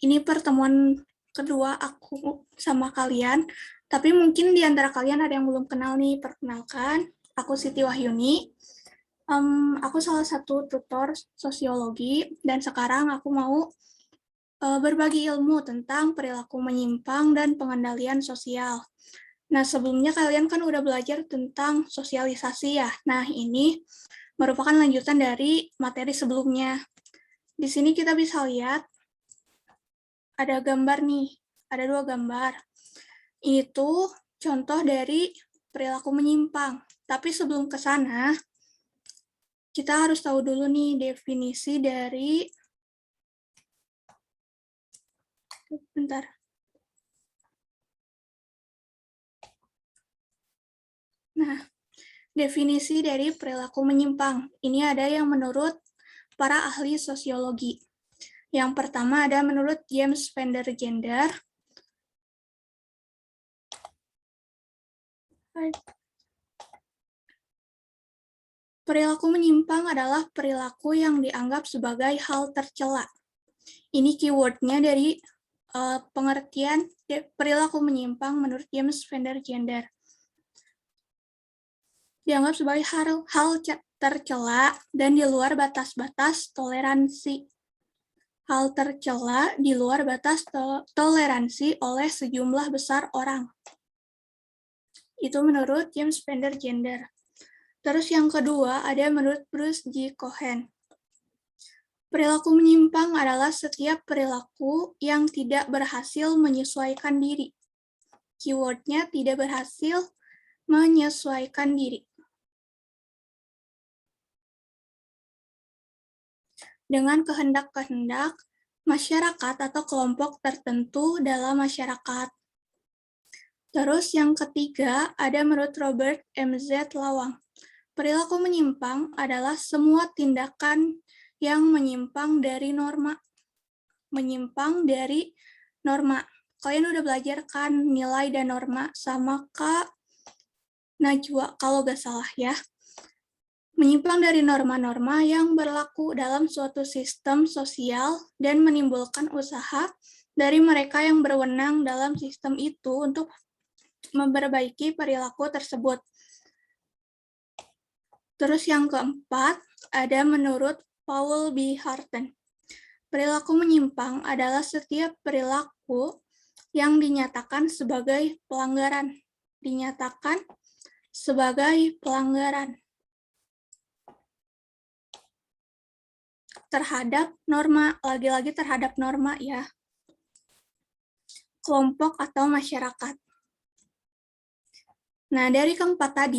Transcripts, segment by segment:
Ini pertemuan kedua aku sama kalian, tapi mungkin di antara kalian ada yang belum kenal nih. Perkenalkan, aku Siti Wahyuni. Aku salah satu tutor sosiologi, dan sekarang aku mau berbagi ilmu tentang perilaku menyimpang dan pengendalian sosial. Nah, sebelumnya kalian kan udah belajar tentang sosialisasi ya. Nah, ini merupakan lanjutan dari materi sebelumnya. Di sini kita bisa lihat ada gambar nih, ada 2 gambar. Itu contoh dari perilaku menyimpang. Tapi sebelum ke sana, kita harus tahu dulu nih definisi dari definisi dari perilaku menyimpang. Ini ada yang menurut para ahli sosiologi. Yang pertama ada menurut James Van der Gender. Perilaku menyimpang adalah perilaku yang dianggap sebagai hal tercela. Ini keywordnya dari pengertian perilaku menyimpang menurut James Van der Gender. Dianggap sebagai hal tercela dan di luar batas-batas toleransi. Hal tercela di luar batas toleransi oleh sejumlah besar orang. Itu menurut James Van der Gender. Terus yang kedua ada menurut Bruce G. Cohen. Perilaku menyimpang adalah setiap perilaku yang tidak berhasil menyesuaikan diri. Keywordnya tidak berhasil menyesuaikan diri. Dengan kehendak-kehendak masyarakat atau kelompok tertentu dalam masyarakat. Terus yang ketiga ada menurut Robert M.Z. Lawang. Perilaku menyimpang adalah semua tindakan yang menyimpang dari norma. Menyimpang dari norma. Kalian udah belajar kan nilai dan norma sama Kak Najwa kalau gak salah ya. Menyimpang dari norma-norma yang berlaku dalam suatu sistem sosial dan menimbulkan usaha dari mereka yang berwenang dalam sistem itu untuk memperbaiki perilaku tersebut. Terus yang keempat, ada menurut Paul B. Harten. Perilaku menyimpang adalah setiap perilaku yang dinyatakan sebagai pelanggaran. Dinyatakan sebagai pelanggaran terhadap norma, lagi-lagi terhadap norma ya, kelompok atau masyarakat. Nah, dari keempat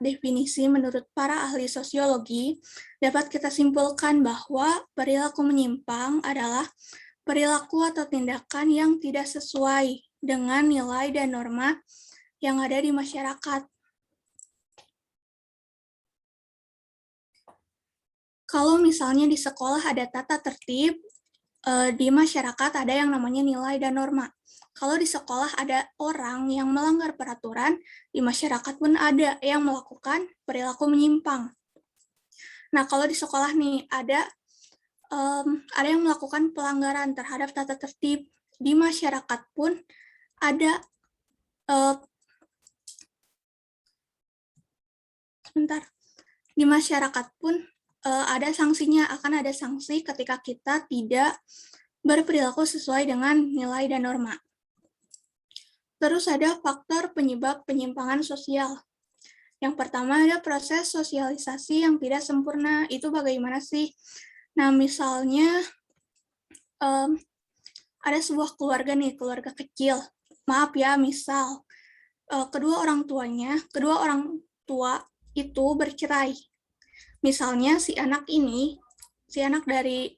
definisi menurut para ahli sosiologi, dapat kita simpulkan bahwa perilaku menyimpang adalah perilaku atau tindakan yang tidak sesuai dengan nilai dan norma yang ada di masyarakat. Kalau misalnya di sekolah ada tata tertib, di masyarakat ada yang namanya nilai dan norma. Kalau di sekolah ada orang yang melanggar peraturan, di masyarakat pun ada yang melakukan perilaku menyimpang. Nah, kalau di sekolah nih ada yang melakukan pelanggaran terhadap tata tertib, di masyarakat pun ada di masyarakat pun ada sanksinya, akan ada sanksi ketika kita tidak berperilaku sesuai dengan nilai dan norma. Terus ada faktor penyebab penyimpangan sosial. Yang pertama ada proses sosialisasi yang tidak sempurna. Itu bagaimana sih? Nah, misalnya ada sebuah keluarga nih, keluarga kecil. Maaf ya, misal kedua orang tua itu bercerai. Misalnya si anak dari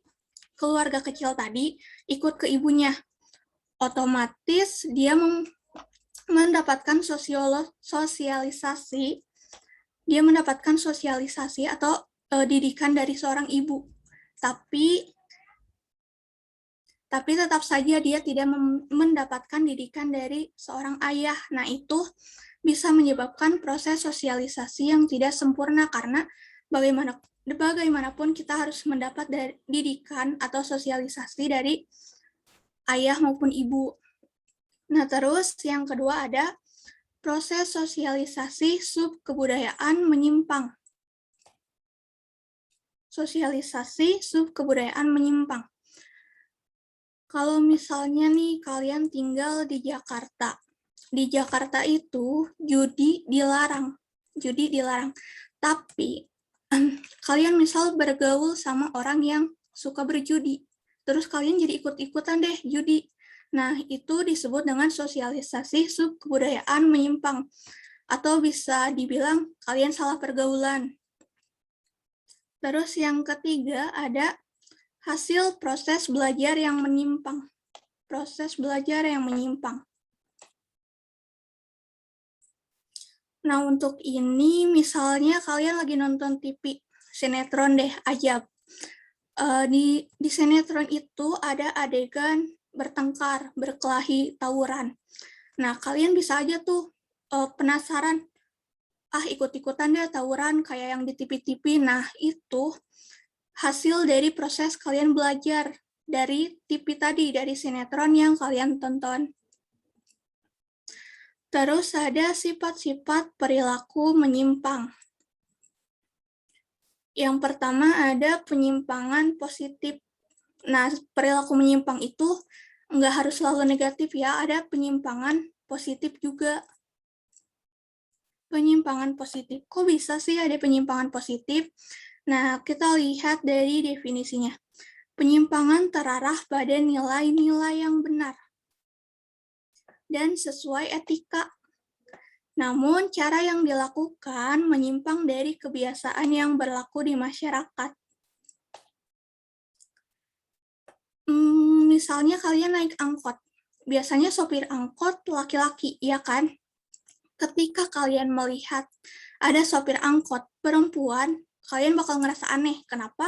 keluarga kecil tadi ikut ke ibunya. Otomatis dia mendapatkan sosialisasi atau didikan dari seorang ibu. Tapi tetap saja dia tidak mendapatkan didikan dari seorang ayah. Nah, itu bisa menyebabkan proses sosialisasi yang tidak sempurna karena bagaimanapun kita harus mendapat didikan atau sosialisasi dari ayah maupun ibu. Nah, terus yang kedua ada proses sosialisasi subkebudayaan menyimpang. Sosialisasi subkebudayaan menyimpang. Kalau misalnya nih kalian tinggal di Jakarta. Di Jakarta itu judi dilarang. Judi dilarang. Tapi kalian misal bergaul sama orang yang suka berjudi. Terus kalian jadi ikut-ikutan deh judi. Nah, itu disebut dengan sosialisasi subkebudayaan menyimpang. Atau bisa dibilang kalian salah pergaulan. Terus yang ketiga ada hasil proses belajar yang menyimpang. Proses belajar yang menyimpang. Nah, untuk ini misalnya kalian lagi nonton TV, sinetron deh, Ajab. Di sinetron itu ada adegan bertengkar, berkelahi, tawuran. Nah, kalian bisa aja tuh penasaran, ikut-ikutan deh tawuran kayak yang di TV-TV. Nah, itu hasil dari proses kalian belajar dari TV tadi, dari sinetron yang kalian tonton. Terus ada sifat-sifat perilaku menyimpang. Yang pertama ada penyimpangan positif. Nah, perilaku menyimpang itu nggak harus selalu negatif ya, ada penyimpangan positif juga. Penyimpangan positif. Kok bisa sih ada penyimpangan positif? Nah, kita lihat dari definisinya. Penyimpangan terarah pada nilai-nilai yang benar dan sesuai etika. Namun, cara yang dilakukan menyimpang dari kebiasaan yang berlaku di masyarakat. Misalnya kalian naik angkot. Biasanya sopir angkot laki-laki, ya kan? Ketika kalian melihat ada sopir angkot perempuan, kalian bakal ngerasa aneh. Kenapa?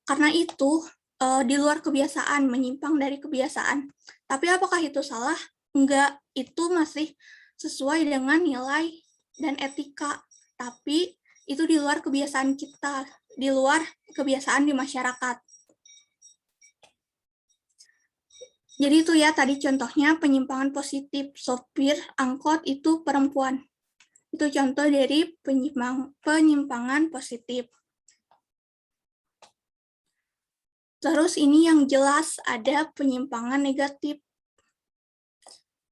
Karena itu di luar kebiasaan, menyimpang dari kebiasaan. Tapi apakah itu salah? Enggak, itu masih sesuai dengan nilai dan etika. Tapi itu di luar kebiasaan kita, di luar kebiasaan di masyarakat. Jadi itu ya tadi contohnya penyimpangan positif, sopir angkot itu perempuan. Itu contoh dari penyimpangan positif. Terus ini yang jelas ada penyimpangan negatif.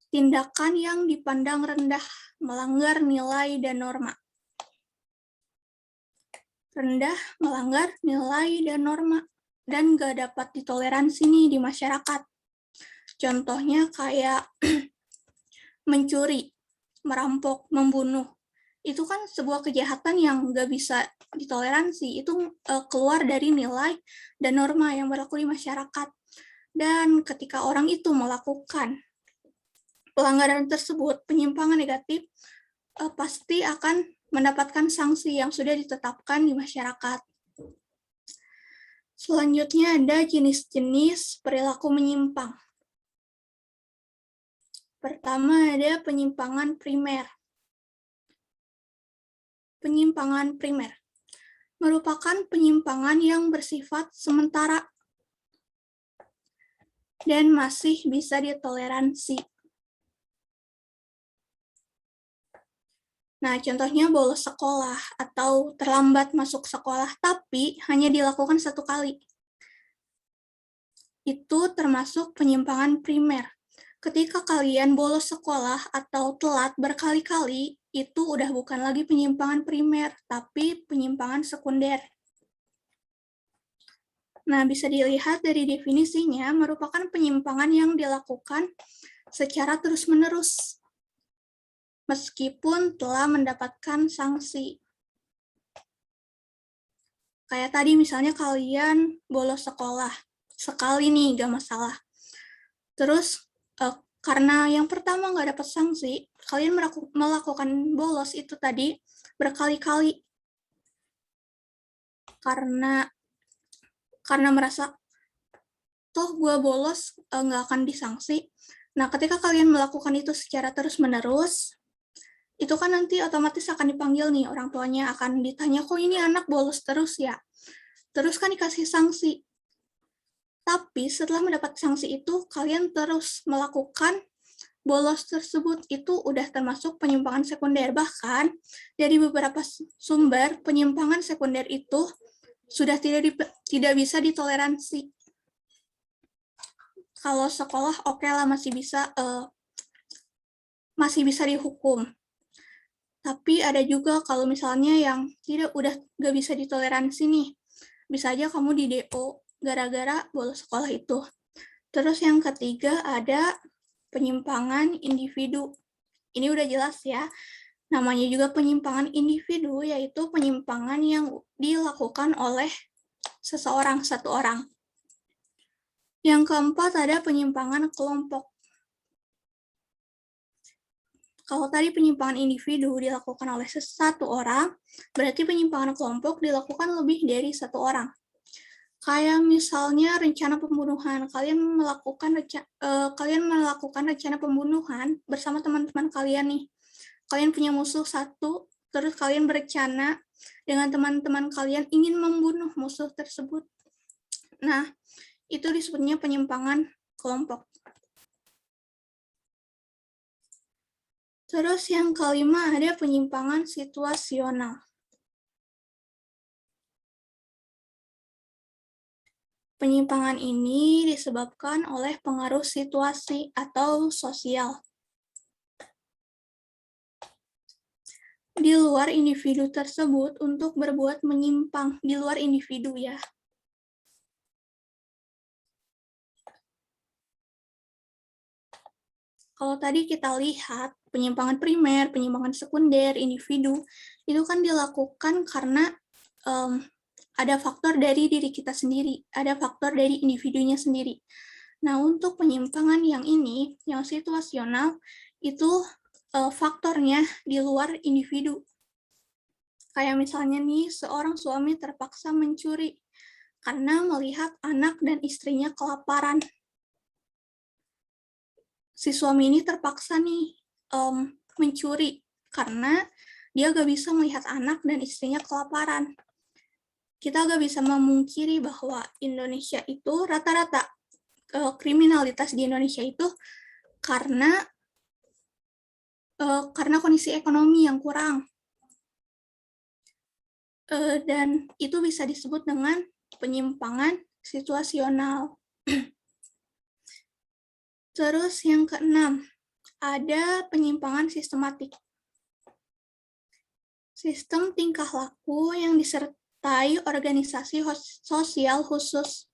Tindakan yang dipandang rendah, melanggar nilai dan norma. Rendah, melanggar nilai dan norma, dan nggak dapat ditoleransi nih di masyarakat. Contohnya kayak mencuri, merampok, membunuh. Itu kan sebuah kejahatan yang nggak bisa ditoleransi. Itu keluar dari nilai dan norma yang berlaku di masyarakat. Dan ketika orang itu melakukan pelanggaran tersebut, penyimpangan negatif, pasti akan mendapatkan sanksi yang sudah ditetapkan di masyarakat. Selanjutnya ada jenis-jenis perilaku menyimpang. Pertama ada penyimpangan primer. Penyimpangan primer merupakan penyimpangan yang bersifat sementara dan masih bisa ditoleransi. Nah, contohnya bolos sekolah atau terlambat masuk sekolah, tapi hanya dilakukan 1 kali. Itu termasuk penyimpangan primer. Ketika kalian bolos sekolah atau telat berkali-kali, itu udah bukan lagi penyimpangan primer, tapi penyimpangan sekunder. Nah, bisa dilihat dari definisinya, merupakan penyimpangan yang dilakukan secara terus-menerus, meskipun telah mendapatkan sanksi. Kayak tadi misalnya kalian bolos sekolah, sekali nih, gak masalah. Terus, karena yang pertama nggak dapat sanksi, kalian melakukan bolos itu tadi berkali-kali. Karena merasa, toh gue bolos nggak akan disangsi. Nah, ketika kalian melakukan itu secara terus-menerus, itu kan nanti otomatis akan dipanggil nih, orang tuanya akan ditanya, kok ini anak bolos terus ya? Terus kan dikasih sanksi. Tapi setelah mendapat sanksi itu, kalian terus melakukan bolos tersebut, itu udah termasuk penyimpangan sekunder. Bahkan dari beberapa sumber, penyimpangan sekunder itu sudah tidak bisa ditoleransi. Kalau sekolah oke lah masih bisa dihukum. Tapi ada juga kalau misalnya yang udah nggak bisa ditoleransi nih, bisa aja kamu di DO gara-gara bolos sekolah itu. Terus yang ketiga ada penyimpangan individu. Ini udah jelas ya, namanya juga penyimpangan individu, yaitu penyimpangan yang dilakukan oleh seseorang, satu orang. Yang keempat ada penyimpangan kelompok. Kalau tadi penyimpangan individu dilakukan oleh satu orang, berarti penyimpangan kelompok dilakukan lebih dari satu orang. Kayak misalnya rencana pembunuhan, kalian melakukan rencana pembunuhan bersama teman-teman kalian nih. Kalian punya musuh satu, terus kalian berencana dengan teman-teman kalian ingin membunuh musuh tersebut. Nah, itu disebutnya penyimpangan kelompok. Terus yang kelima ada penyimpangan situasional. Penyimpangan ini disebabkan oleh pengaruh situasi atau sosial di luar individu tersebut untuk berbuat menyimpang, di luar individu ya. Kalau tadi kita lihat penyimpangan primer, penyimpangan sekunder, individu, itu kan dilakukan karena ada faktor dari diri kita sendiri, ada faktor dari individunya sendiri. Nah, untuk penyimpangan yang ini, yang situasional, itu faktornya di luar individu. Kayak misalnya nih, seorang suami terpaksa mencuri karena melihat anak dan istrinya kelaparan. Si suami ini terpaksa nih mencuri karena dia gak bisa melihat anak dan istrinya kelaparan. Kita gak bisa memungkiri bahwa Indonesia itu rata-rata kriminalitas di Indonesia itu karena kondisi ekonomi yang kurang. Dan itu bisa disebut dengan penyimpangan situasional. Terus yang keenam, ada penyimpangan sistematik. Sistem tingkah laku yang disertai organisasi sosial khusus,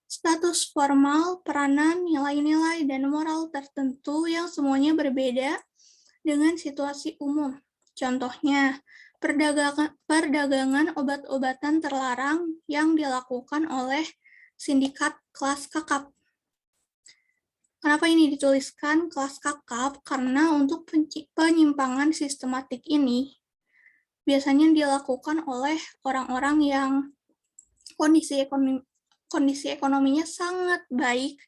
status formal, peranan, nilai-nilai, dan moral tertentu yang semuanya berbeda dengan situasi umum. Contohnya, perdagangan obat-obatan terlarang yang dilakukan oleh sindikat kelas kakap. Kenapa ini dituliskan kelas kakap? Karena untuk penyimpangan sistematik ini biasanya dilakukan oleh orang-orang yang kondisi ekonominya sangat baik,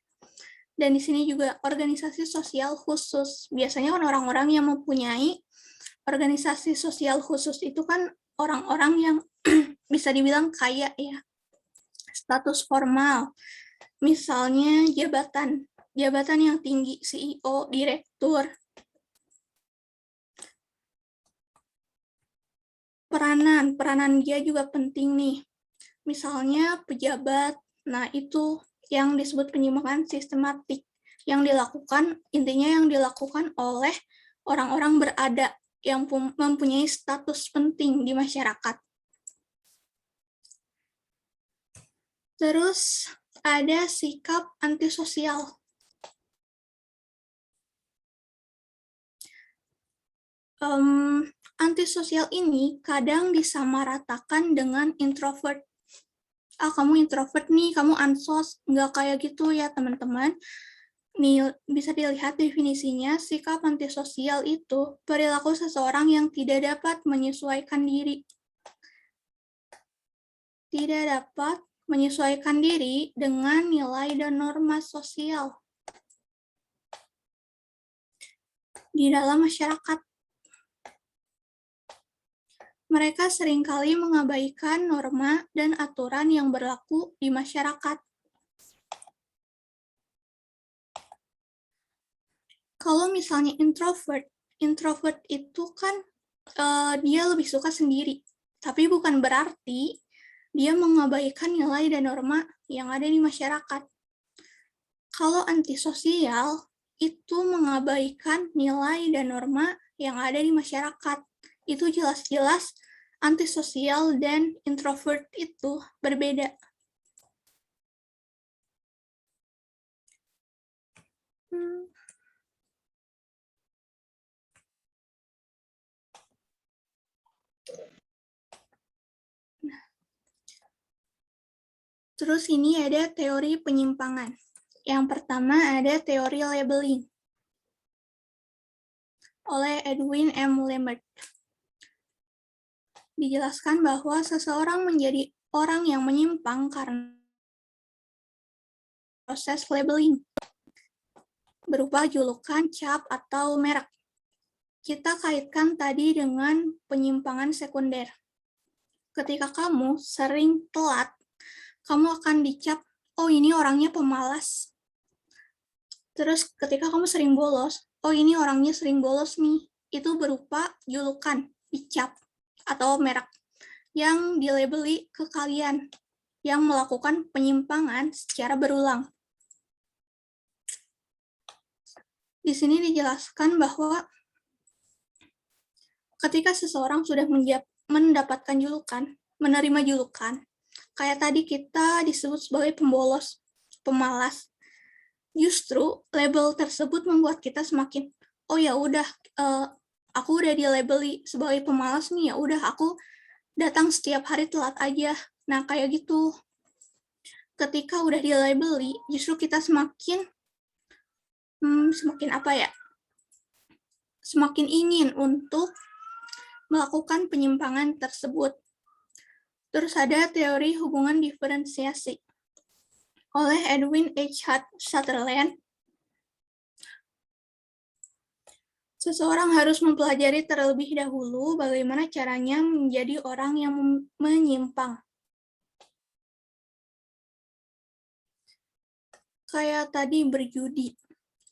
dan di sini juga organisasi sosial khusus. Biasanya kan orang-orang yang mempunyai organisasi sosial khusus itu kan orang-orang yang bisa dibilang kaya ya, status formal, misalnya jabatan yang tinggi, CEO, direktur. Peranan dia juga penting nih. Misalnya pejabat, nah itu yang disebut penyimpangan sistematik yang dilakukan, intinya yang dilakukan oleh orang-orang berada yang mempunyai status penting di masyarakat. Terus ada sikap antisosial. Antisosial ini kadang disamaratakan dengan introvert. Kamu introvert nih, kamu ansos, nggak kayak gitu ya teman-teman. Nih, bisa dilihat definisinya, sikap antisosial itu perilaku seseorang yang tidak dapat menyesuaikan diri. Tidak dapat menyesuaikan diri dengan nilai dan norma sosial di dalam masyarakat. Mereka seringkali mengabaikan norma dan aturan yang berlaku di masyarakat. Kalau misalnya introvert itu kan dia lebih suka sendiri, tapi bukan berarti dia mengabaikan nilai dan norma yang ada di masyarakat. Kalau antisosial, itu mengabaikan nilai dan norma yang ada di masyarakat. Itu jelas-jelas antisosial dan introvert itu berbeda. Terus ini ada teori penyimpangan. Yang pertama ada teori labeling oleh Edwin M. Lemert. Dijelaskan bahwa seseorang menjadi orang yang menyimpang karena proses labeling berupa julukan, cap, atau merek. Kita kaitkan tadi dengan penyimpangan sekunder. Ketika kamu sering telat, kamu akan dicap, oh ini orangnya pemalas. Terus ketika kamu sering bolos, oh ini orangnya sering bolos nih. Itu berupa julukan, dicap, atau merek yang dilabeli ke kalian yang melakukan penyimpangan secara berulang. Di sini dijelaskan bahwa ketika seseorang sudah mendapatkan julukan, menerima julukan, kayak tadi kita disebut sebagai pembolos, pemalas, justru label tersebut membuat kita semakin, oh ya udah, aku udah dilabeli sebagai pemalas nih, ya udah aku datang setiap hari telat aja. Nah kayak gitu. Ketika udah dilabeli, justru kita semakin apa ya? Semakin ingin untuk melakukan penyimpangan tersebut. Terus ada teori hubungan diferensiasi oleh Edwin H. Sutherland. Seseorang harus mempelajari terlebih dahulu bagaimana caranya menjadi orang yang menyimpang. Kayak tadi berjudi.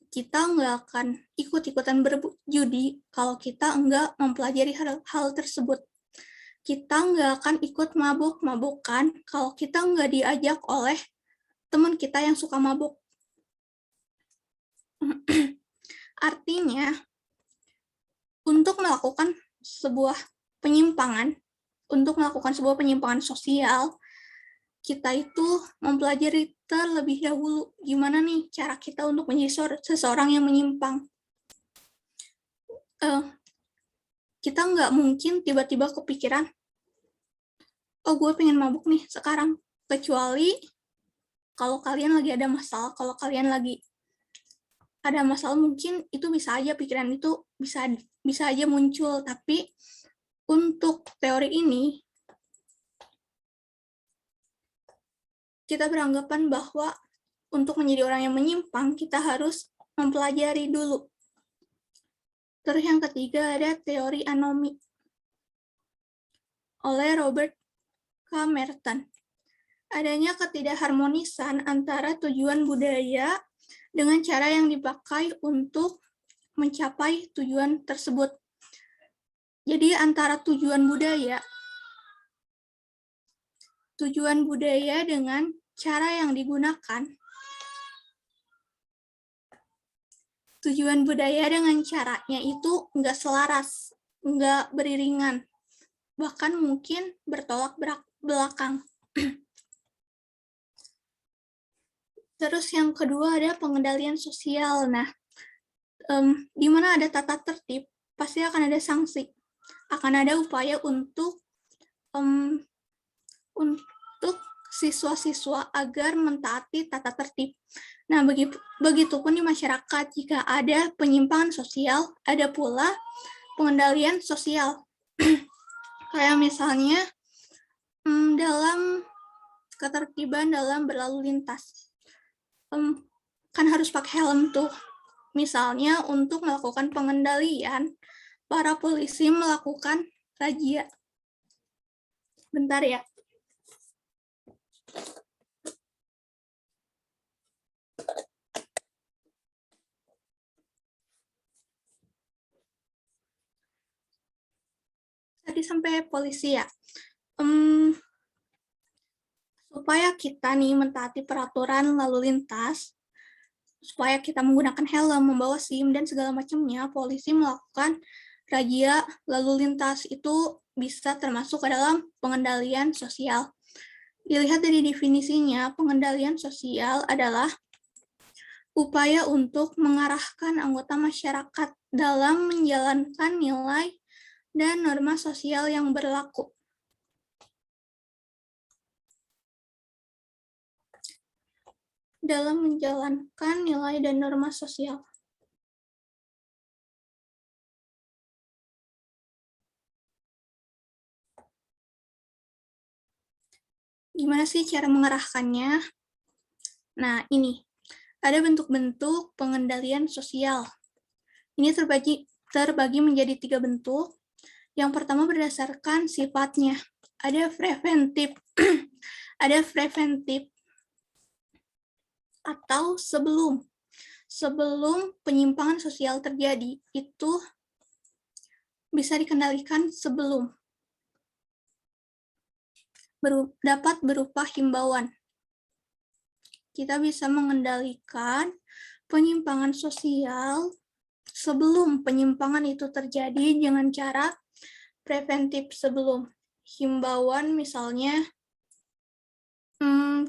Kita nggak akan ikut-ikutan berjudi kalau kita nggak mempelajari hal tersebut. Kita nggak akan ikut mabuk-mabukan kalau kita nggak diajak oleh teman kita yang suka mabuk. Artinya, untuk melakukan sebuah penyimpangan sosial, kita itu mempelajari terlebih dahulu gimana nih cara kita untuk menjadi seseorang yang menyimpang. Kita nggak mungkin tiba-tiba kepikiran, oh gue pengen mabuk nih sekarang, kecuali kalau kalian lagi ada masalah, mungkin itu bisa aja, pikiran itu bisa aja muncul. Tapi untuk teori ini, kita beranggapan bahwa untuk menjadi orang yang menyimpang, kita harus mempelajari dulu. Terus yang ketiga ada teori anomi oleh Robert K. Merton. Adanya ketidakharmonisan antara tujuan budaya dengan cara yang dipakai untuk mencapai tujuan tersebut. Jadi antara tujuan budaya dengan cara yang digunakan, tujuan budaya dengan caranya itu nggak selaras, nggak beriringan, bahkan mungkin bertolak belakang. Terus yang kedua ada pengendalian sosial. Nah, di mana ada tata tertib, pasti akan ada sanksi, akan ada upaya untuk siswa-siswa agar mentaati tata tertib. Nah, begitupun di masyarakat, jika ada penyimpangan sosial, ada pula pengendalian sosial. Kayak misalnya dalam ketertiban dalam berlalu lintas. Kan harus pakai helm tuh. Misalnya untuk melakukan pengendalian, para polisi melakukan razia. Bentar ya. Tadi sampai polisi ya. Supaya kita nih mentaati peraturan lalu lintas, supaya kita menggunakan helm, membawa SIM, dan segala macamnya, polisi melakukan razia lalu lintas. Itu bisa termasuk ke dalam pengendalian sosial. Dilihat dari definisinya, pengendalian sosial adalah upaya untuk mengarahkan anggota masyarakat dalam menjalankan nilai dan norma sosial yang berlaku. Dalam menjalankan nilai dan norma sosial. Gimana sih cara mengarahkannya? Nah, ini. Ada bentuk-bentuk pengendalian sosial. Ini terbagi menjadi 3 bentuk. Yang pertama berdasarkan sifatnya. Ada preventif. Ada preventif atau sebelum penyimpangan sosial terjadi, itu bisa dikendalikan sebelum. Dapat berupa himbauan. Kita bisa mengendalikan penyimpangan sosial sebelum penyimpangan itu terjadi dengan cara preventif sebelum. Himbauan misalnya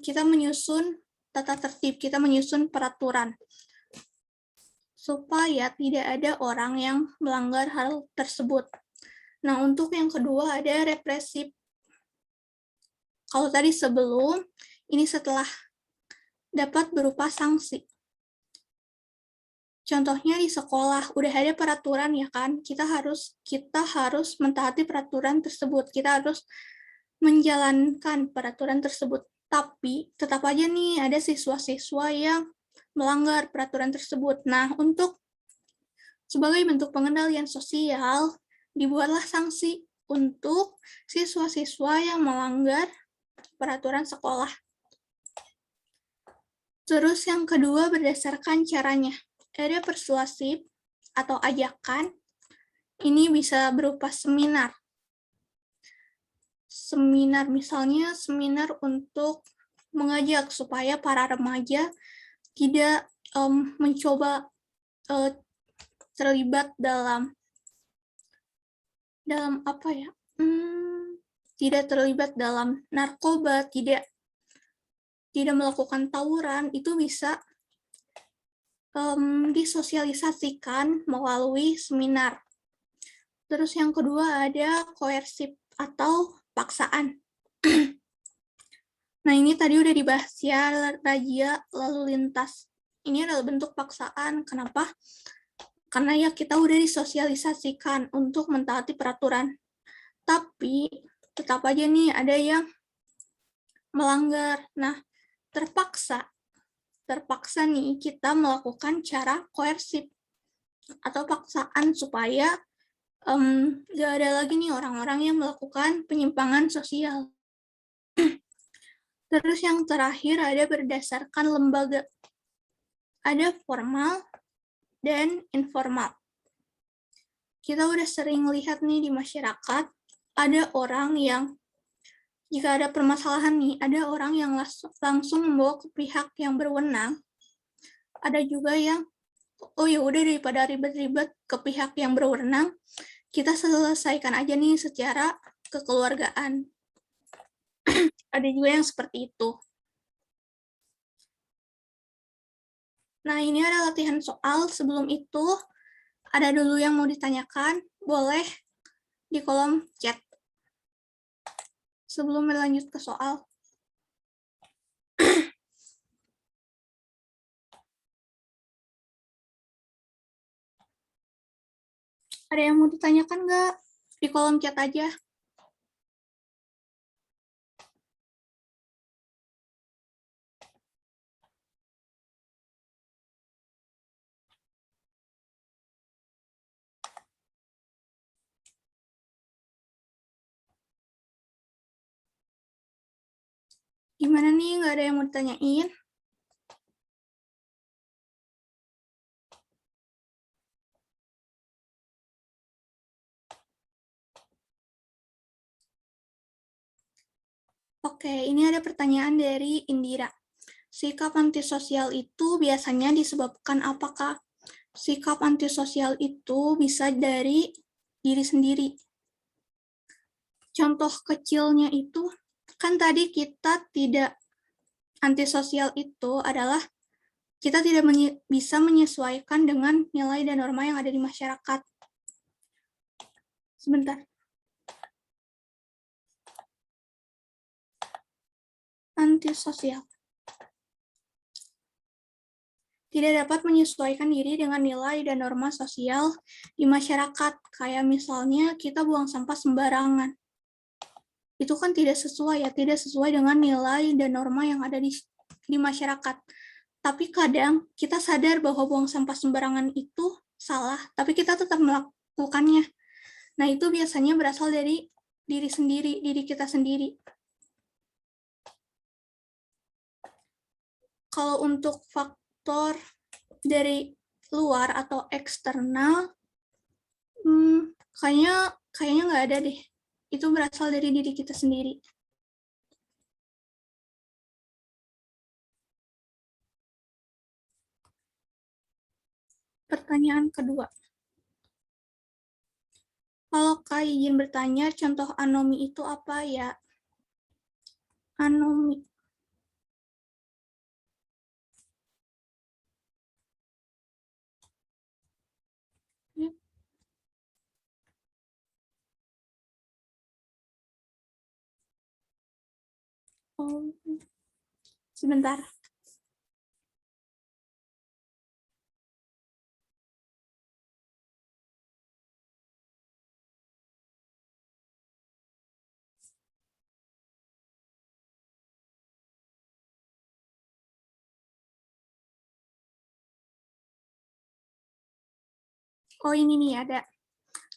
kita menyusun tata tertib, kita menyusun peraturan supaya tidak ada orang yang melanggar hal tersebut. Nah, untuk yang kedua ada represif. Kalau tadi sebelum, ini setelah, dapat berupa sanksi. Contohnya di sekolah, udah ada peraturan ya kan, kita harus mentaati peraturan tersebut, kita harus menjalankan peraturan tersebut. Tapi tetap aja nih ada siswa-siswa yang melanggar peraturan tersebut. Nah, sebagai bentuk pengendalian sosial, dibuatlah sanksi untuk siswa-siswa yang melanggar peraturan sekolah. Terus yang kedua berdasarkan caranya. Ada persuasif atau ajakan. Ini bisa berupa seminar. Seminar misalnya seminar untuk mengajak supaya para remaja tidak mencoba terlibat dalam apa ya? Tidak terlibat dalam narkoba, tidak melakukan tawuran, itu bisa disosialisasikan melalui seminar. Terus yang kedua ada koersif atau paksaan. Nah, ini tadi udah dibahas ya, razia lalu lintas. Ini adalah bentuk paksaan. Kenapa? Karena ya kita udah disosialisasikan untuk mentaati peraturan. Tapi tetap aja nih ada yang melanggar. Nah, terpaksa nih kita melakukan cara koersif atau paksaan supaya gak ada lagi nih orang-orang yang melakukan penyimpangan sosial. Terus yang terakhir ada berdasarkan lembaga. Ada formal dan informal. Kita udah sering lihat nih di masyarakat, ada orang yang jika ada permasalahan nih, ada orang yang langsung membawa ke pihak yang berwenang. Ada juga yang, oh ya udah daripada ribet-ribet ke pihak yang berwenang, kita selesaikan aja nih secara kekeluargaan. Ada juga yang seperti itu. Nah, ini ada latihan soal. Sebelum itu, ada dulu yang mau ditanyakan, boleh di kolom chat. Sebelum berlanjut ke soal. Ada yang mau ditanyakan nggak? Di kolom chat aja. Gimana nih, nggak ada yang mau ditanyain? Oke, ini ada pertanyaan dari Indira. Sikap antisosial itu biasanya disebabkan apakah? Sikap antisosial itu bisa dari diri sendiri. Contoh kecilnya itu, kan tadi kita tidak antisosial itu adalah kita tidak bisa menyesuaikan dengan nilai dan norma yang ada di masyarakat. Sebentar. Antisosial. Tidak dapat menyesuaikan diri dengan nilai dan norma sosial di masyarakat. Kayak misalnya kita buang sampah sembarangan. Itu kan tidak sesuai ya, tidak sesuai dengan nilai dan norma yang ada di masyarakat. Tapi kadang kita sadar bahwa buang sampah sembarangan itu salah, tapi kita tetap melakukannya. Nah, itu biasanya berasal dari diri sendiri, diri kita sendiri. Kalau untuk faktor dari luar atau eksternal, kayaknya nggak ada deh. Itu berasal dari diri kita sendiri. Pertanyaan kedua. Kalau Kak izin bertanya, contoh anomi itu apa ya? Anomi. Oh, sebentar. Oh, ini nih ada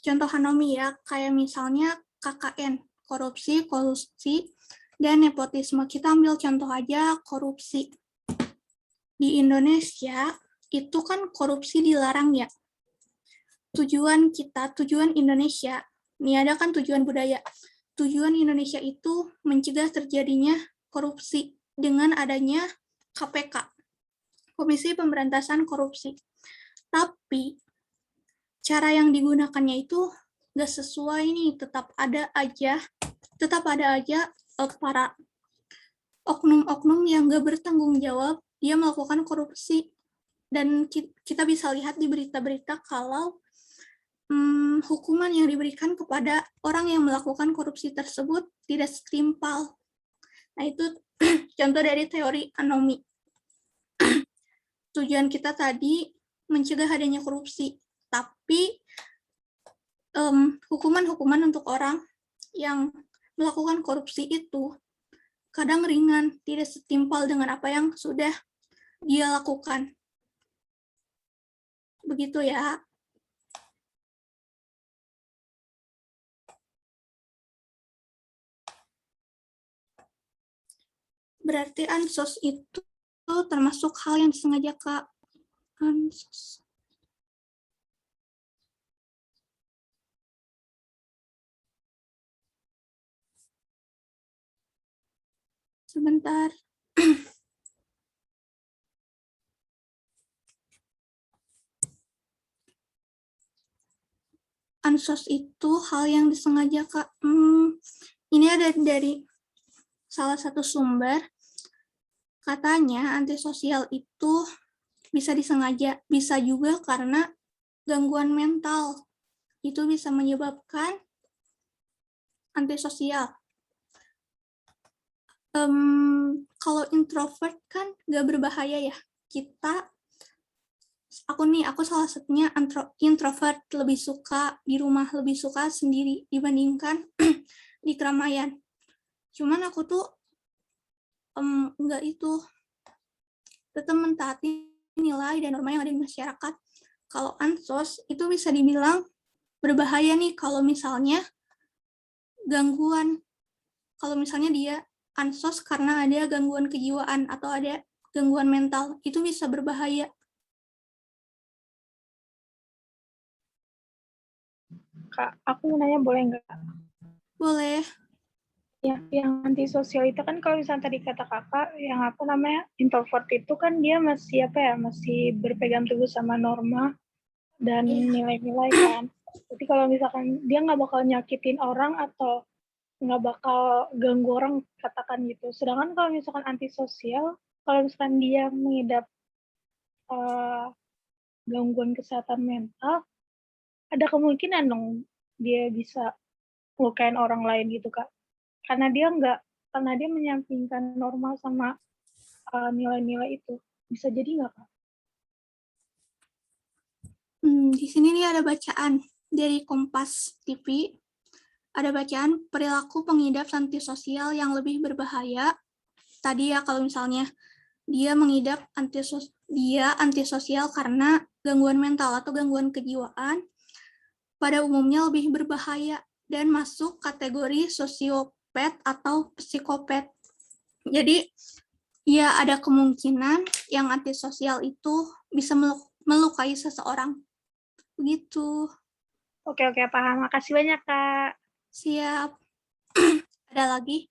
contoh anomi ya, kayak misalnya KKN, korupsi, kolusi, dan nepotisme. Kita ambil contoh aja korupsi. Di Indonesia, itu kan korupsi dilarang ya. Tujuan Indonesia, ini ada kan tujuan budaya. Tujuan Indonesia itu mencegah terjadinya korupsi dengan adanya KPK, Komisi Pemberantasan Korupsi. Tapi cara yang digunakannya itu nggak sesuai nih, tetap ada aja para oknum-oknum yang nggak bertanggung jawab, dia melakukan korupsi. Dan kita bisa lihat di berita-berita kalau hukuman yang diberikan kepada orang yang melakukan korupsi tersebut tidak setimpal. Nah, itu contoh dari teori anomi. Tujuan kita tadi mencegah adanya korupsi, tapi hukuman-hukuman untuk orang yang melakukan korupsi itu kadang ringan, tidak setimpal dengan apa yang sudah dia lakukan. Begitu ya. Berarti ansos itu termasuk hal yang disengaja, Kak. Ansos. Sebentar. Ansos itu hal yang disengaja, Kak. Ini ada dari salah satu sumber. Katanya antisosial itu bisa disengaja, bisa juga karena gangguan mental. Itu bisa menyebabkan antisosial. Kalau introvert kan nggak berbahaya ya. Aku salah satunya introvert, lebih suka di rumah, lebih suka sendiri dibandingkan di keramaian. Cuman aku tuh nggak itu, tetap mentaati nilai dan norma yang ada di masyarakat. Kalau ansos itu bisa dibilang berbahaya nih kalau misalnya gangguan, kalau misalnya dia ansos karena ada gangguan kejiwaan atau ada gangguan mental. Itu bisa berbahaya. Kak, aku mau nanya boleh nggak? Boleh. Ya, yang antisosial itu kan kalau misalnya tadi kata kakak, yang apa namanya introvert itu kan dia masih apa ya, masih berpegang teguh sama norma dan nilai-nilai kan. Jadi kalau misalkan dia nggak bakal nyakitin orang atau nggak bakal ganggu orang katakan gitu. Sedangkan kalau misalkan antisosial, kalau misalkan dia mengidap gangguan kesehatan mental, ada kemungkinan dong dia bisa melukain orang lain gitu kak. Karena dia menyampingkan normal sama nilai-nilai itu. Bisa jadi nggak kak? Di sini nih ada bacaan dari Kompas TV. Ada bacaan perilaku pengidap antisosial yang lebih berbahaya. Tadi ya kalau misalnya dia mengidap antisosial karena gangguan mental atau gangguan kejiwaan, pada umumnya lebih berbahaya dan masuk kategori sosiopat atau psikopat. Jadi ya ada kemungkinan yang antisosial itu bisa melukai seseorang. Begitu. Oke, paham. Makasih banyak, Kak. Siap. Ada lagi?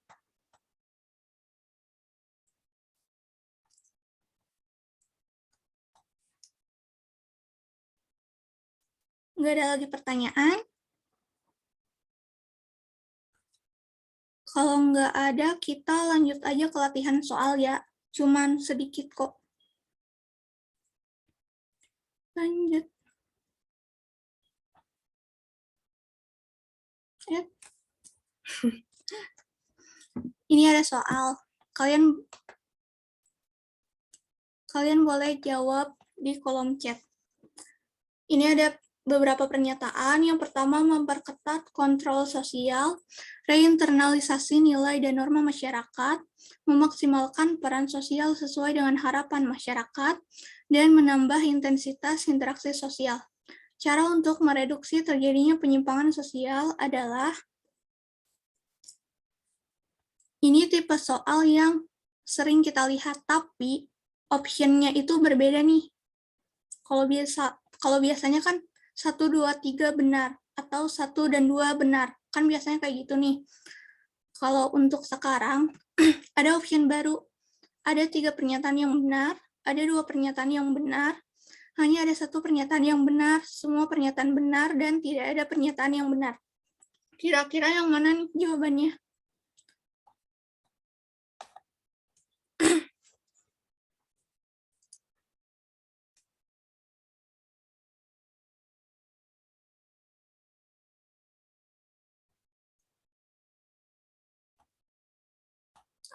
Nggak ada lagi pertanyaan? Kalau nggak ada, kita lanjut aja ke latihan soal ya. Cuman sedikit kok. Lanjut. Ini ada soal. Kalian boleh jawab di kolom chat. Ini ada beberapa pernyataan. Yang pertama, memperketat kontrol sosial, reinternalisasi nilai dan norma masyarakat, memaksimalkan peran sosial sesuai dengan harapan masyarakat, dan menambah intensitas interaksi sosial. Cara untuk mereduksi terjadinya penyimpangan sosial adalah ini tipe soal yang sering kita lihat, tapi optionnya itu berbeda nih. Kalau biasanya kan 1, 2, 3 benar, atau 1 dan 2 benar. Kan biasanya kayak gitu nih. Kalau untuk sekarang, ada option baru. Ada 3 pernyataan yang benar, ada 2 pernyataan yang benar, hanya ada 1 pernyataan yang benar, semua pernyataan benar, dan tidak ada pernyataan yang benar. Kira-kira yang mana nih jawabannya?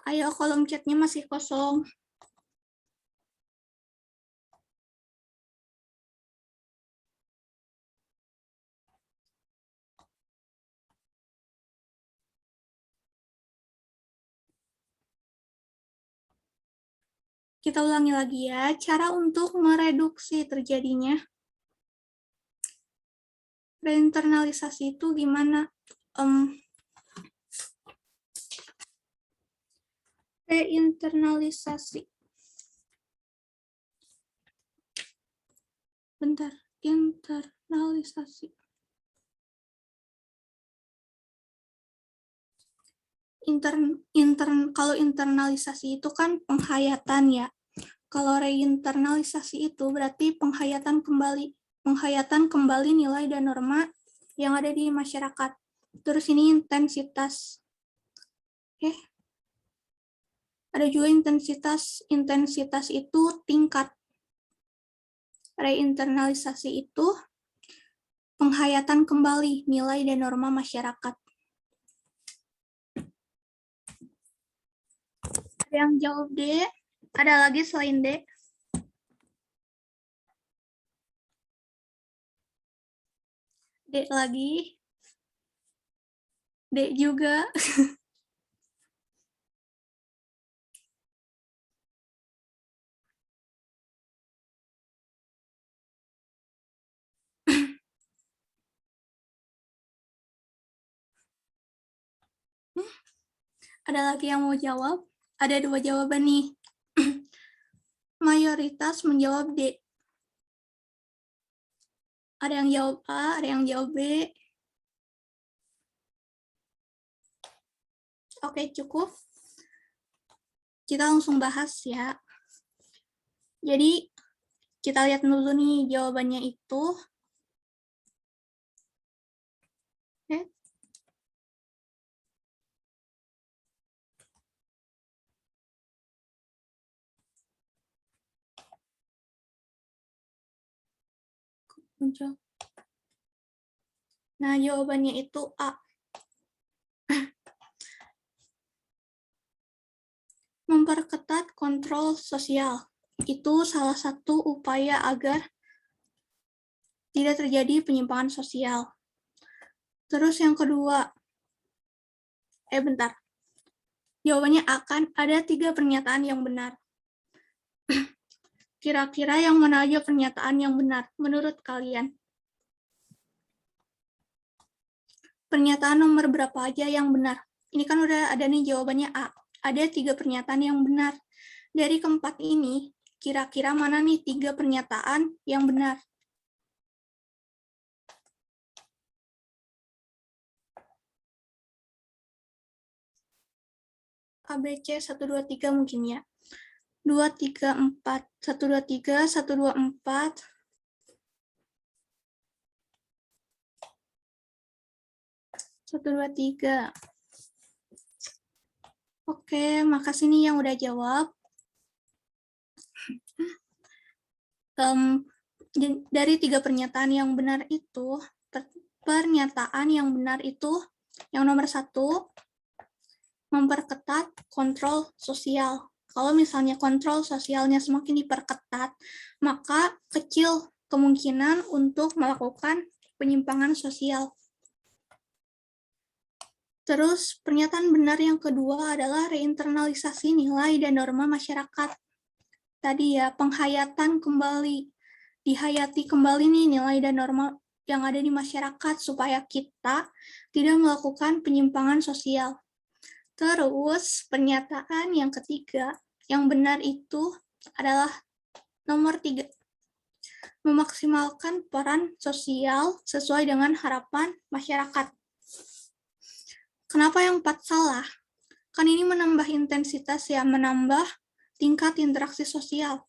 Ayo, kolom chatnya masih kosong. Kita ulangi lagi ya, cara untuk mereduksi terjadinya reinternalisasi itu gimana? Reinternalisasi. Bentar, internalisasi. Kalau internalisasi itu kan penghayatan ya. Kalau reinternalisasi itu berarti penghayatan kembali nilai dan norma yang ada di masyarakat. Terus ini intensitas. Oke. Ada juga intensitas. Intensitas itu tingkat. Reinternalisasi itu penghayatan kembali nilai dan norma masyarakat. Ada yang jawab D? Ada lagi selain D? D lagi? D juga? Ada lagi yang mau jawab? Ada 2 jawaban nih. Mayoritas menjawab D. Ada yang jawab A, ada yang jawab B. Oke, cukup. Kita langsung bahas ya. Jadi, kita lihat dulu nih jawabannya itu. Oke. Muncul. Nah, jawabannya itu A. Memperketat kontrol sosial. Itu salah satu upaya agar tidak terjadi penyimpangan sosial. Terus yang kedua, bentar. Jawabannya akan ada 3 pernyataan yang benar. Kira-kira yang mana aja pernyataan yang benar menurut kalian? Pernyataan nomor berapa aja yang benar? Ini kan udah ada nih jawabannya A. Ada 3 pernyataan yang benar. Dari keempat ini, kira-kira mana nih 3 pernyataan yang benar? A, B, C, 1, 2, 3 mungkin ya. 2, 3, 4. 1, 2, 3, 1, 2, 4. Satu, dua, tiga. Oke, makasih nih yang udah jawab. Dari 3 pernyataan yang benar itu, pernyataan yang benar itu, yang nomor 1, memperketat kontrol sosial. Kalau misalnya kontrol sosialnya semakin diperketat, maka kecil kemungkinan untuk melakukan penyimpangan sosial. Terus pernyataan benar yang kedua adalah reinternalisasi nilai dan norma masyarakat. Tadi ya, penghayatan kembali. Dihayati kembali nih nilai dan norma yang ada di masyarakat supaya kita tidak melakukan penyimpangan sosial. Terus pernyataan yang ketiga, yang benar itu adalah nomor 3. Memaksimalkan peran sosial sesuai dengan harapan masyarakat. Kenapa yang 4 salah? Kan ini menambah intensitas ya, menambah tingkat interaksi sosial.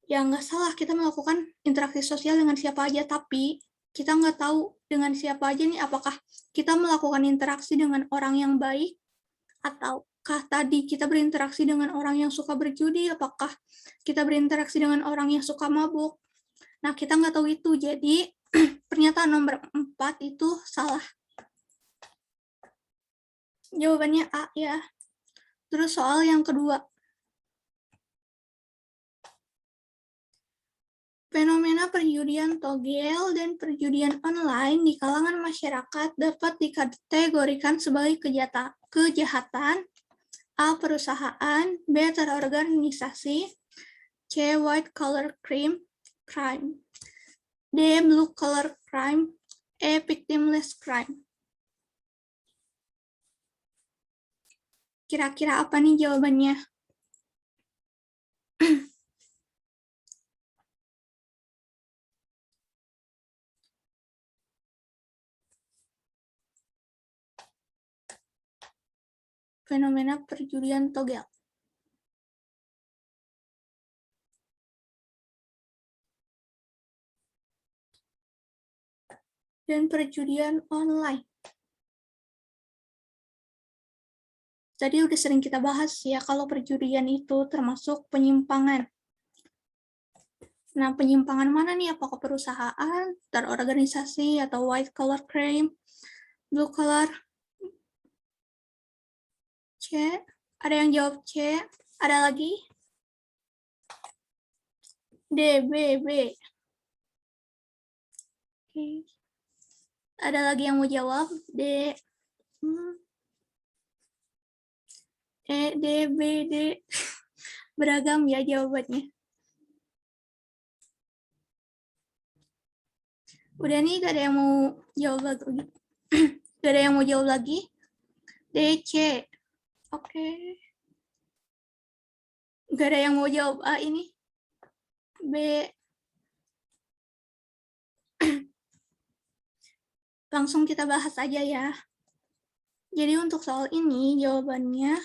Ya nggak salah kita melakukan interaksi sosial dengan siapa aja, tapi kita nggak tahu dengan siapa aja nih, apakah kita melakukan interaksi dengan orang yang baik, ataukah tadi kita berinteraksi dengan orang yang suka berjudi, apakah kita berinteraksi dengan orang yang suka mabuk. Nah, kita nggak tahu itu, jadi pernyataan nomor 4 itu salah. Jawabannya A ya. Terus soal yang kedua. Fenomena perjudian togel dan perjudian online di kalangan masyarakat dapat dikategorikan sebagai kejahatan, A. Perusahaan, B. Terorganisasi, C. White collar crime, D. Blue collar crime, E. Victimless crime. Kira-kira apa nih jawabannya? Fenomena perjudian togel. Dan perjudian online. Tadi udah sering kita bahas ya, kalau perjudian itu termasuk penyimpangan. Nah, penyimpangan mana nih? Apakah perusahaan, terorganisasi, atau white collar crime, blue collar? C. Ada yang jawab C. Ada lagi? D, B, B. Oke. Ada lagi yang mau jawab? D. E, D, B, D. Beragam ya jawabannya. Udah nih, gak ada yang mau jawab lagi. Gak ada yang mau jawab lagi. D, C. Oke. Nggak ada yang mau jawab A ini. B. Langsung kita bahas aja ya. Jadi untuk soal ini jawabannya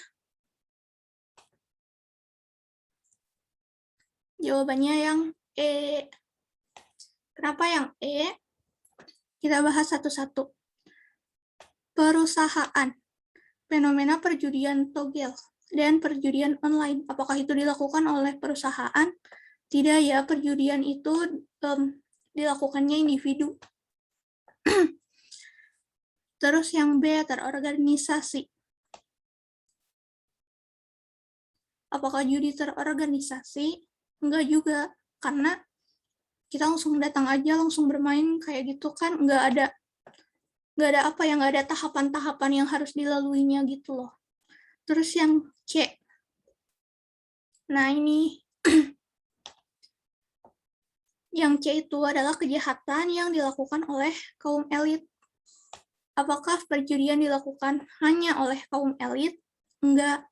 yang E. Kenapa yang E? Kita bahas satu-satu. Perusahaan, fenomena perjudian togel, dan perjudian online. Apakah itu dilakukan oleh perusahaan? Tidak ya, perjudian itu dilakukannya individu. Terus yang B, terorganisasi. Apakah judi terorganisasi? Enggak juga, karena kita langsung datang aja, langsung bermain kayak gitu kan, nggak ada apa yang nggak ada tahapan-tahapan yang harus dilaluinya gitu loh. Terus yang C, nah ini yang C itu adalah kejahatan yang dilakukan oleh kaum elit. Apakah perjudian dilakukan hanya oleh kaum elit? Enggak.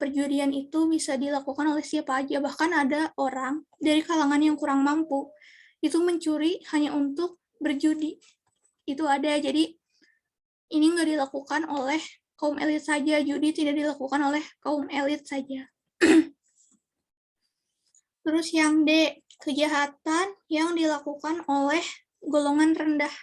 Perjudian itu bisa dilakukan oleh siapa aja, bahkan ada orang dari kalangan yang kurang mampu itu mencuri hanya untuk berjudi. Itu ada, jadi ini nggak dilakukan oleh kaum elit saja, judi tidak dilakukan oleh kaum elit saja. Terus yang D, kejahatan yang dilakukan oleh golongan rendah.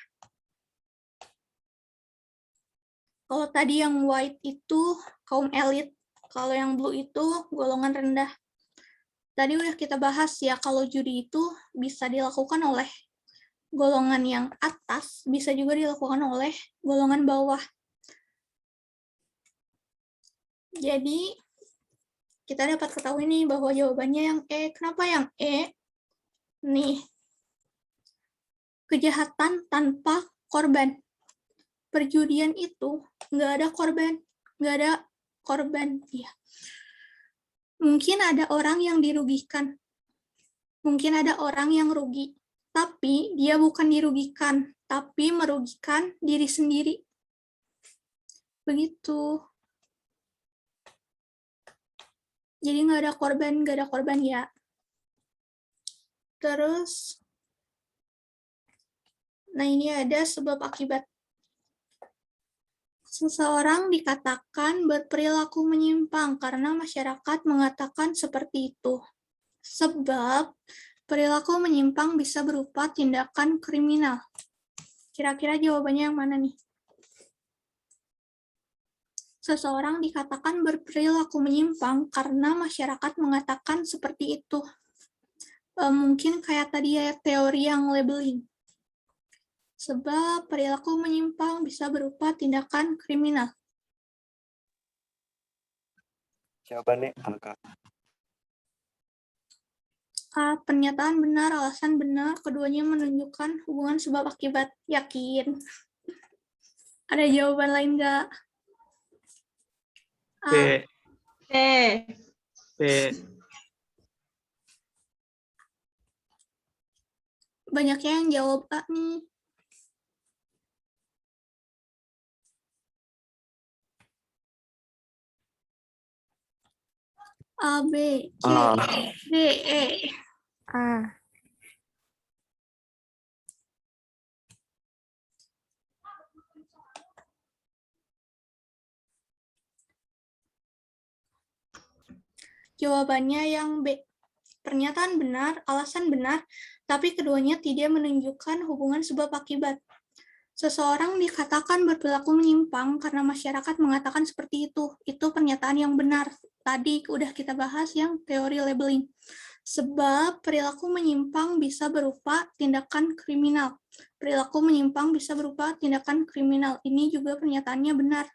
Kalau tadi yang white itu kaum elit, kalau yang blue itu golongan rendah. Tadi udah kita bahas ya, kalau judi itu bisa dilakukan oleh golongan yang atas, bisa juga dilakukan oleh golongan bawah. Jadi, kita dapat ketahui nih bahwa jawabannya yang E. Kenapa yang E? Nih, kejahatan tanpa korban. Perjudian itu nggak ada korban. Nggak ada korban, ya. Mungkin ada orang yang dirugikan. Mungkin ada orang yang rugi. Tapi dia bukan dirugikan, tapi merugikan diri sendiri. Begitu. Jadi nggak ada korban ya. Terus, nah ini ada sebab akibat. Seseorang dikatakan berperilaku menyimpang karena masyarakat mengatakan seperti itu. Sebab perilaku menyimpang bisa berupa tindakan kriminal. Kira-kira jawabannya yang mana nih? Seseorang dikatakan berperilaku menyimpang karena masyarakat mengatakan seperti itu. Mungkin kayak tadi ya, teori yang labeling. Sebab perilaku menyimpang bisa berupa tindakan kriminal. Jawabannya angka. A, pernyataan benar, alasan benar, keduanya menunjukkan hubungan sebab akibat. Yakin. Ada jawaban lain nggak? B. B. B. Banyaknya yang jawab A nih. A, B, C, D, E. A. Jawabannya yang B. Pernyataan benar, alasan benar, tapi keduanya tidak menunjukkan hubungan sebab akibat. Seseorang dikatakan berperilaku menyimpang karena masyarakat mengatakan seperti itu. Itu pernyataan yang benar. Tadi udah kita bahas yang teori labeling. Sebab perilaku menyimpang bisa berupa tindakan kriminal. Perilaku menyimpang bisa berupa tindakan kriminal. Ini juga pernyataannya benar.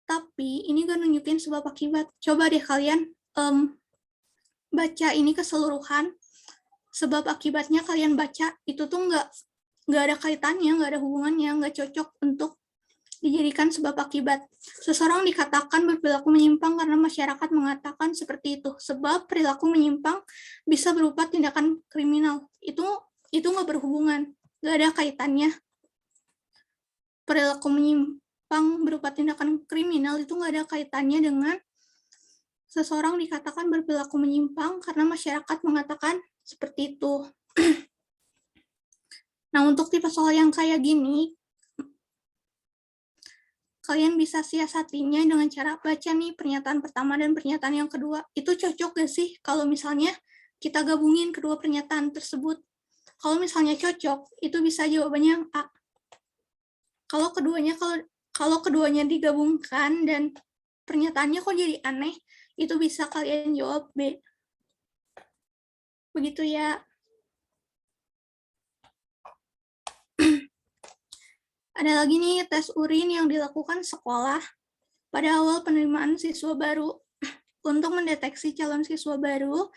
Tapi ini gak nunjukin sebab akibat. Coba deh kalian baca ini keseluruhan. Sebab akibatnya kalian baca, itu tuh nggak ada kaitannya, nggak ada hubungannya, nggak cocok untuk dijadikan sebab akibat. Seseorang dikatakan berperilaku menyimpang karena masyarakat mengatakan seperti itu. Sebab perilaku menyimpang bisa berupa tindakan kriminal. Itu nggak berhubungan, nggak ada kaitannya. Perilaku menyimpang berupa tindakan kriminal itu nggak ada kaitannya dengan seseorang dikatakan berperilaku menyimpang karena masyarakat mengatakan seperti itu. Nah, untuk tipe soal yang kayak gini, kalian bisa siasatinya dengan cara baca nih pernyataan pertama dan pernyataan yang kedua. Itu cocok gak sih kalau misalnya kita gabungin kedua pernyataan tersebut? Kalau misalnya cocok, itu bisa jawabannya yang A. Kalau keduanya digabungkan dan pernyataannya kok jadi aneh, itu bisa kalian jawab B. Begitu ya. Ada lagi nih tes urin yang dilakukan sekolah pada awal penerimaan siswa baru untuk mendeteksi calon siswa baru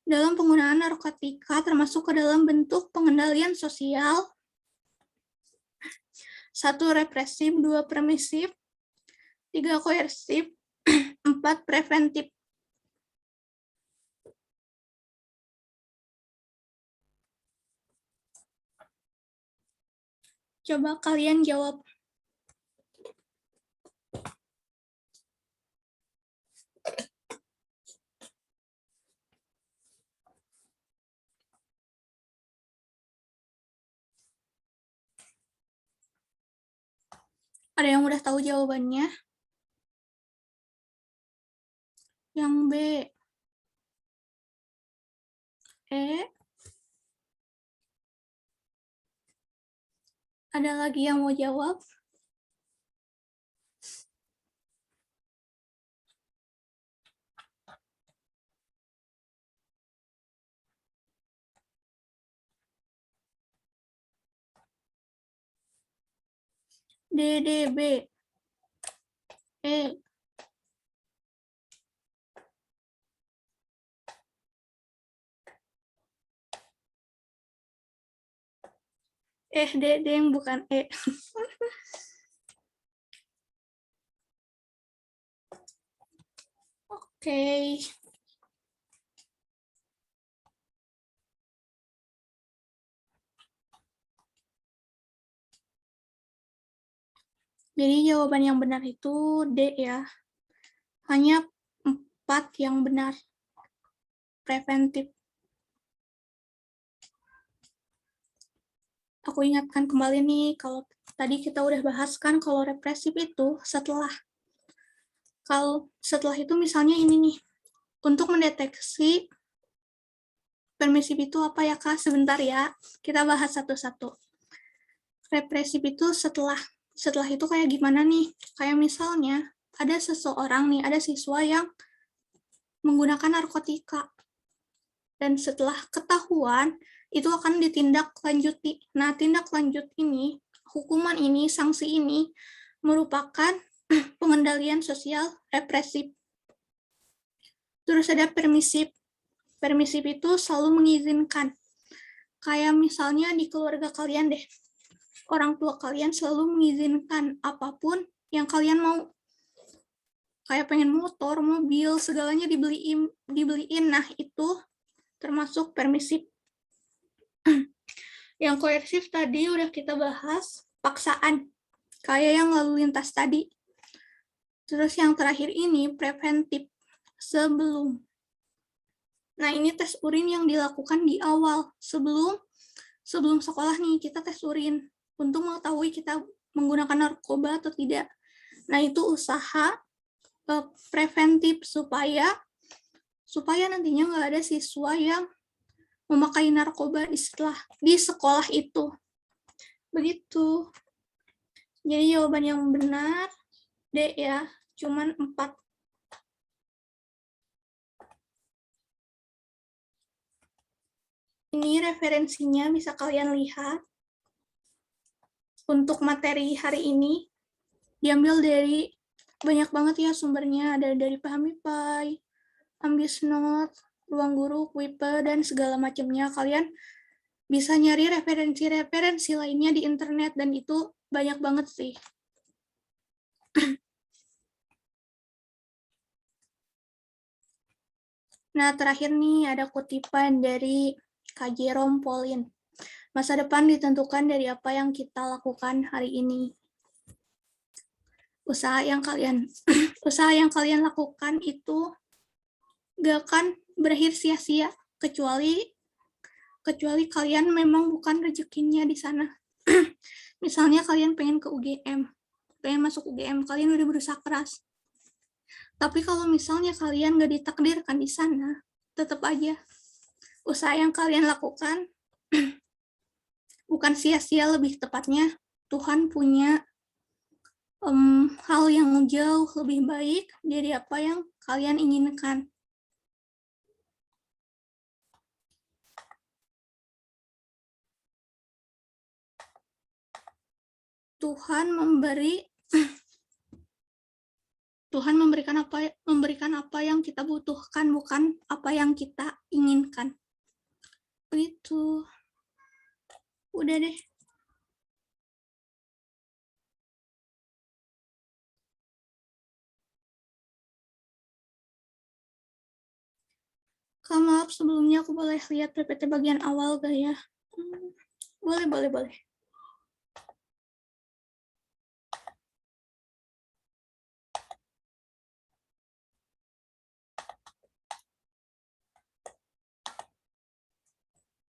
dalam penggunaan narkotika termasuk ke dalam bentuk pengendalian sosial. 1. Represif, 2. Permisif, 3. Koersif, 4. Preventif. Coba kalian jawab. Ada yang udah tahu jawabannya? Yang B. E. Ada lagi yang mau jawab? D, D, B. E. D yang bukan E. Oke. Jadi jawaban yang benar itu D ya. Hanya 4 yang benar. Preventif. Aku ingatkan kembali nih, kalau tadi kita udah bahas kan kalau represif itu setelah itu misalnya ini nih, untuk mendeteksi permisif itu apa ya Kak? Sebentar ya, kita bahas satu-satu. Represif itu setelah itu kayak gimana nih? Kayak misalnya ada seseorang nih, ada siswa yang menggunakan narkotika. Dan setelah ketahuan, itu akan ditindaklanjuti. Nah, tindak lanjut ini, hukuman ini, sanksi ini, merupakan pengendalian sosial represif. Terus ada permisif. Permisif itu selalu mengizinkan. Kayak misalnya di keluarga kalian deh, orang tua kalian selalu mengizinkan apapun yang kalian mau. Kayak pengen motor, mobil, segalanya dibeliin. Nah, itu termasuk permisif. Yang koersif tadi udah kita bahas, paksaan. Kayak yang lalu lintas tadi. Terus yang terakhir ini preventif, sebelum. Nah, ini tes urin yang dilakukan di awal, sebelum sekolah nih, kita tes urin untuk mengetahui kita menggunakan narkoba atau tidak. Nah, itu usaha preventif supaya nantinya nggak ada siswa yang memakai narkoba di sekolah itu. Begitu. Jadi jawaban yang benar D ya, cuman 4. Ini referensinya bisa kalian lihat. Untuk materi hari ini diambil dari banyak banget ya sumbernya, ada dari Pahamipai, Ambisnot, Ruang Guru, Kuiper, dan segala macamnya. Kalian bisa nyari referensi-referensi lainnya di internet, dan itu banyak banget sih. Nah, terakhir nih ada kutipan dari Kak Jerome Pauline. Masa depan ditentukan dari apa yang kita lakukan hari ini. usaha yang kalian lakukan itu gak akan berakhir sia-sia, kecuali kalian memang bukan rezekinya di sana. Misalnya kalian pengen ke UGM, pengen masuk UGM, kalian udah berusaha keras. Tapi kalau misalnya kalian gak ditakdirkan di sana, tetap aja usaha yang kalian lakukan bukan sia-sia, lebih tepatnya Tuhan punya hal yang jauh lebih baik dari apa yang kalian inginkan. Tuhan memberikan apa yang kita butuhkan, bukan apa yang kita inginkan. Begitu. Udah deh. Kak, maaf sebelumnya aku boleh lihat PPT bagian awal gak ya? Boleh.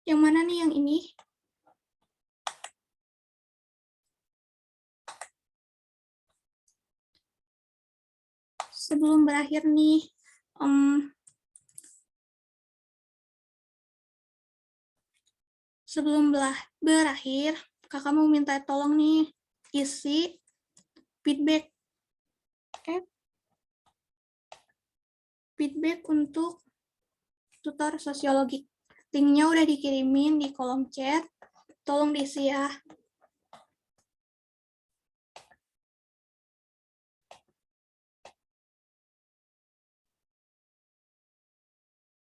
Yang mana nih, yang ini? Sebelum berakhir nih, berakhir, kakak mau minta tolong nih, isi feedback. Oke? Feedback untuk tutor sosiologi. Linknya udah dikirimin di kolom chat, tolong diisi ya.